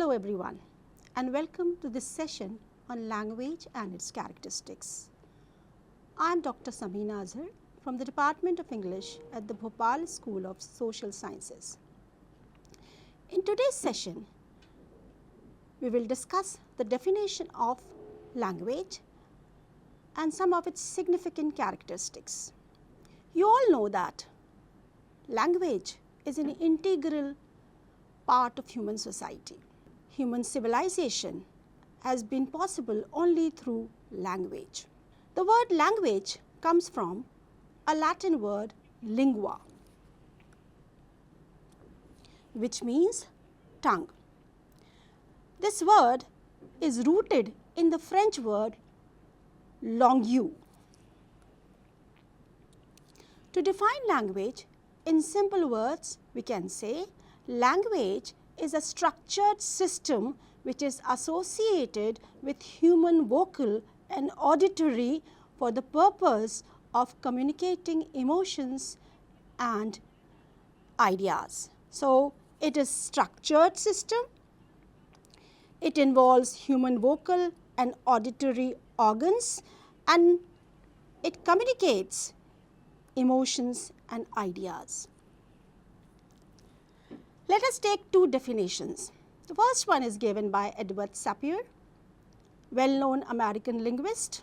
Hello everyone and welcome to this session on language and its characteristics. I am Dr. Samina Azhar from the Department of English at the Bhopal School of Social Sciences. In today's session, we will discuss the definition of language and some of its significant characteristics. You all know that language is an integral part of human society. Human civilization has been possible only through language. The word language comes from a Latin word lingua, which means tongue. This word is rooted in the French word langue. To define language in simple words, we can say language is a structured system which is associated with human vocal and auditory for the purpose of communicating emotions and ideas. So, it is structured system, it involves human vocal and auditory organs, and it communicates emotions and ideas. Let us take two definitions. The first one is given by Edward Sapir, well-known American linguist,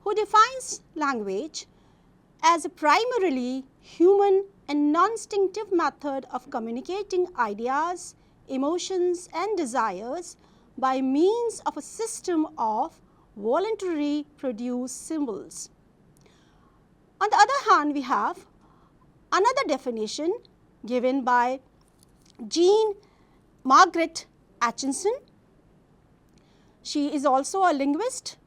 who defines language as a primarily human and non-instinctive method of communicating ideas, emotions and desires by means of a system of voluntarily produced symbols. On the other hand, we have another definition given by Jean Margaret Atchison. She is also a linguist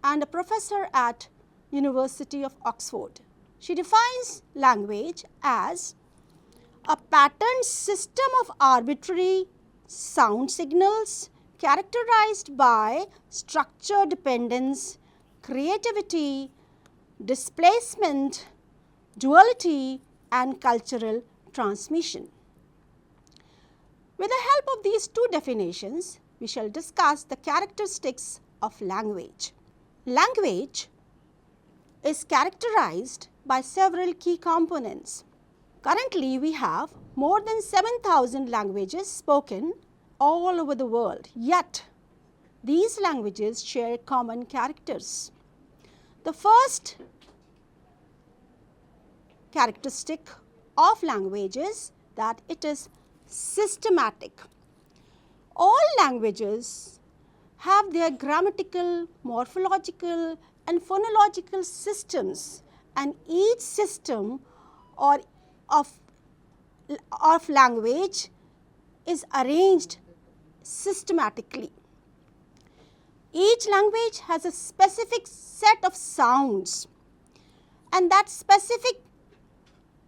and a professor at University of Oxford. She defines language as a patterned system of arbitrary sound signals characterized by structure dependence, creativity, displacement, duality and cultural transmission. With the help of these two definitions, we shall discuss the characteristics of language. Language is characterized by several key components. Currently, we have more than 7,000 languages spoken all over the world, yet these languages share common characters. The first characteristic of language is that it is systematic. All languages have their grammatical, morphological and phonological systems, and each system or of language is arranged systematically. Each language has a specific set of sounds, and that specific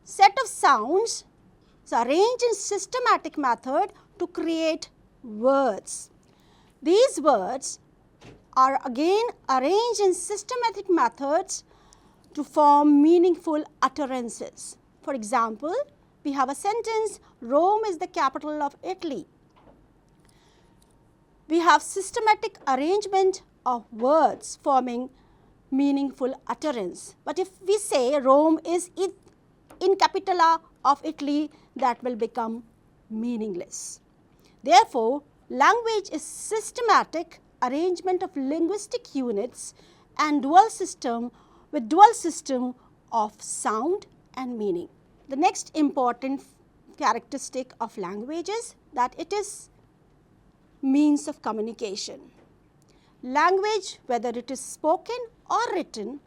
set of sounds is arranged in systematic method to create words. These words are again arranged in systematic methods to form meaningful utterances. For example, we have a sentence, Rome is the capital of Italy. We have systematic arrangement of words forming meaningful utterance. But if we say Rome is in capitala of Italy, that will become meaningless. Therefore, language is systematic arrangement of linguistic units and dual system of sound and meaning. The next important characteristic of language is that it is means of communication. Language, whether it is spoken or written,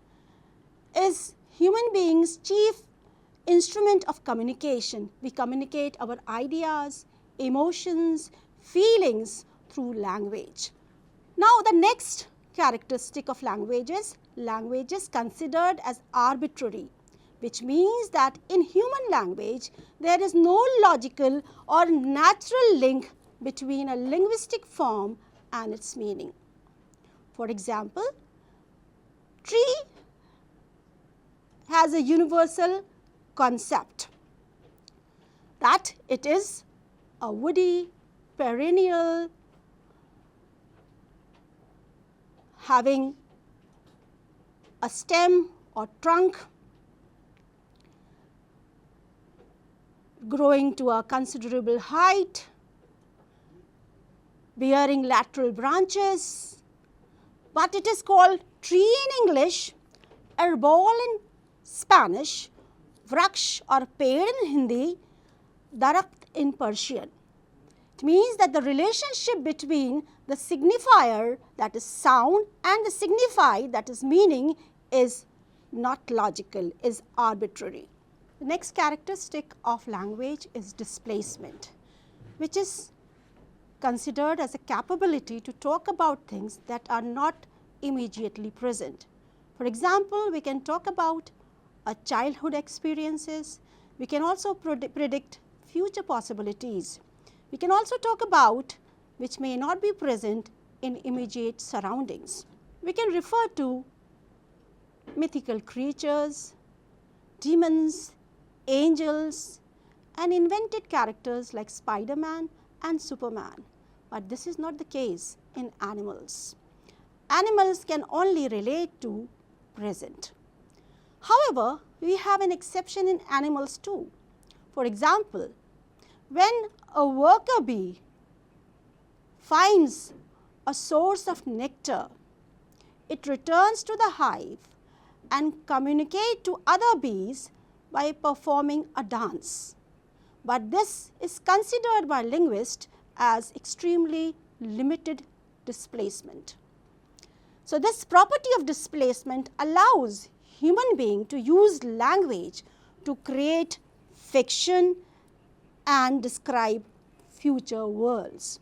is human beings' chief instrument of communication. We communicate our ideas, emotions, feelings through language. Now, the next characteristic of language is considered as arbitrary, which means that in human language, there is no logical or natural link between a linguistic form and its meaning. For example, tree has a universal concept that it is a woody, perennial, having a stem or trunk growing to a considerable height, bearing lateral branches, but it is called tree in English, arbol in Spanish, vraksh or ped in Hindi, darakht in Persian. It means that the relationship between the signifier, that is sound, and the signified, that is meaning, is not logical, is arbitrary. The next characteristic of language is displacement, which is considered as a capability to talk about things that are not immediately present. For example, we can talk about our childhood experiences. We can also predict future possibilities. We can also talk about which may not be present in immediate surroundings. We can refer to mythical creatures, demons, angels, and invented characters like Spider-Man and Superman. But this is not the case in animals. Animals can only relate to present. However, we have an exception in animals too. For example, when a worker bee finds a source of nectar, it returns to the hive and communicates to other bees by performing a dance. But this is considered by linguists as extremely limited displacement. So, this property of displacement allows human being to use language to create fiction and describe future worlds.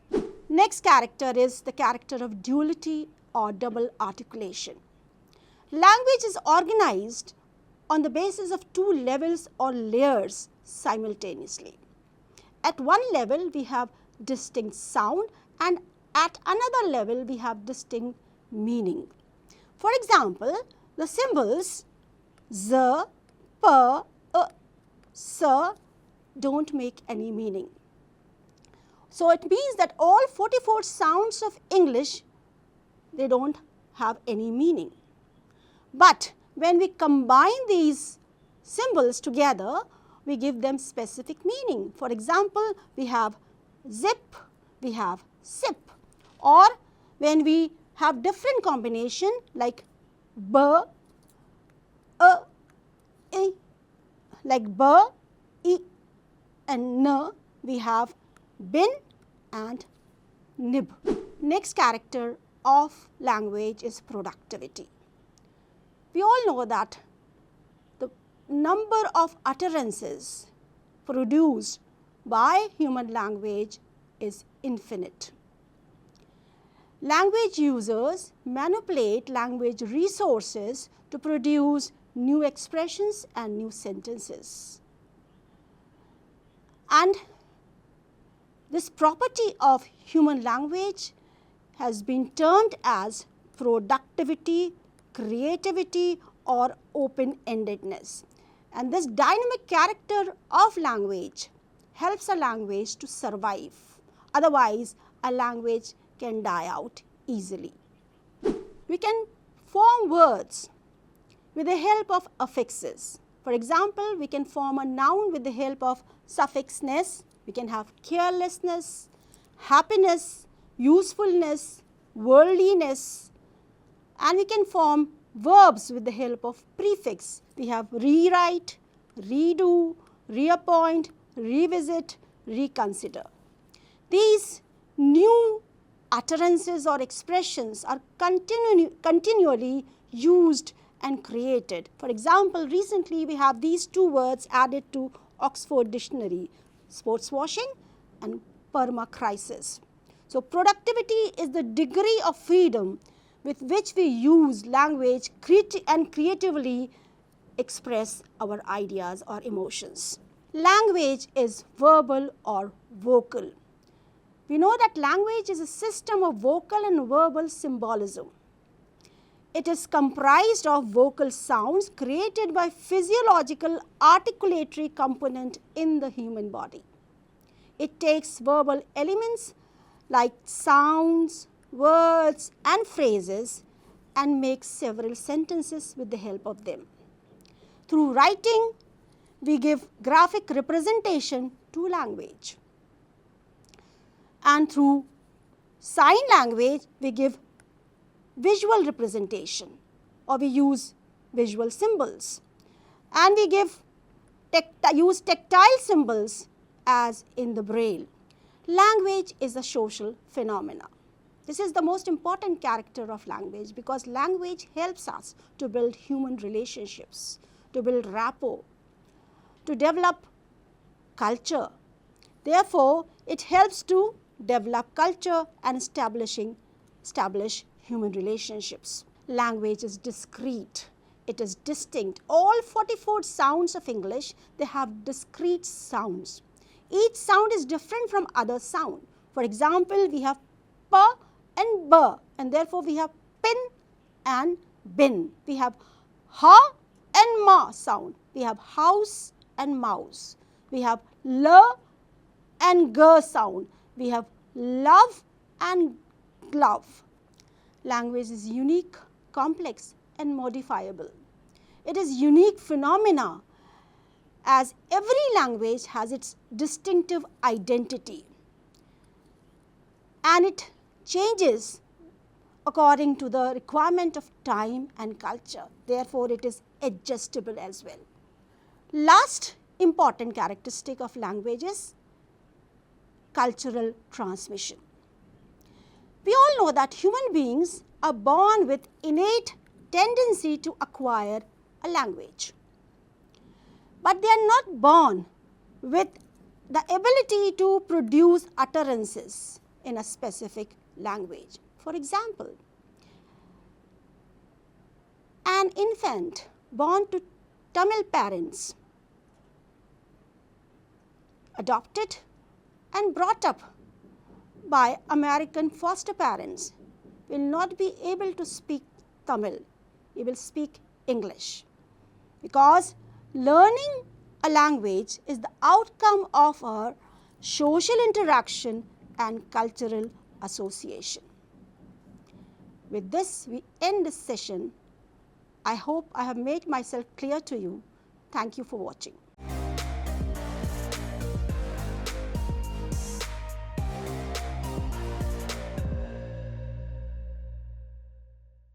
Next character is the character of duality or double articulation. Language is organized on the basis of two levels or layers simultaneously. At one level we have distinct sound, and at another level we have distinct meaning. For example, the symbols z, p, s don't make any meaning. So, it means that all 44 sounds of English, they don't have any meaning. But when we combine these symbols together, we give them specific meaning. For example, we have zip, we have sip, or when we have different combination like b, e, like b, e and n, we have bin and nib. Next character of language is productivity. We all know that the number of utterances produced by human language is infinite. Language users manipulate language resources to produce new expressions and new sentences. And this property of human language has been termed as productivity, creativity, or open-endedness. And this dynamic character of language helps a language to survive. Otherwise, a language can die out easily. We can form words with the help of affixes. For example, we can form a noun with the help of suffix ness. We can have carelessness, happiness, usefulness, worldliness, and we can form verbs with the help of prefix. We have rewrite, redo, reappoint, revisit, reconsider. These new utterances or expressions are continually used and created. For example, recently we have these two words added to Oxford Dictionary, sports washing and perma-crisis. So, productivity is the degree of freedom with which we use language and creatively express our ideas or emotions. Language is verbal or vocal. We know that language is a system of vocal and verbal symbolism. It is comprised of vocal sounds created by physiological articulatory component in the human body. It takes verbal elements like sounds, words and phrases and make several sentences with the help of them. Through writing, we give graphic representation to language. And through sign language, we give visual representation, or we use visual symbols. And we use tactile symbols as in the braille. Language is a social phenomena. This is the most important character of language, because language helps us to build human relationships, to build rapport, to develop culture. Therefore, it helps to develop culture and establish human relationships. Language is discrete. It is distinct. All 44 sounds of English, they have discrete sounds. Each sound is different from other sound. For example, we have p and b, and therefore we have pin and bin. We have ha and ma sound. We have house and mouse. We have l and g sound. We have love and glove. Language is unique, complex and modifiable. It is unique phenomena, as every language has its distinctive identity, and it changes according to the requirement of time and culture. Therefore, it is adjustable as well. Last important characteristic of language is cultural transmission. We all know that human beings are born with innate tendency to acquire a language, but they are not born with the ability to produce utterances in a specific language. For example, an infant born to Tamil parents, adopted and brought up by American foster parents, will not be able to speak Tamil. He will speak English, because learning a language is the outcome of our social interaction and cultural association. With this, we end this session. I hope I have made myself clear to you. Thank you for watching.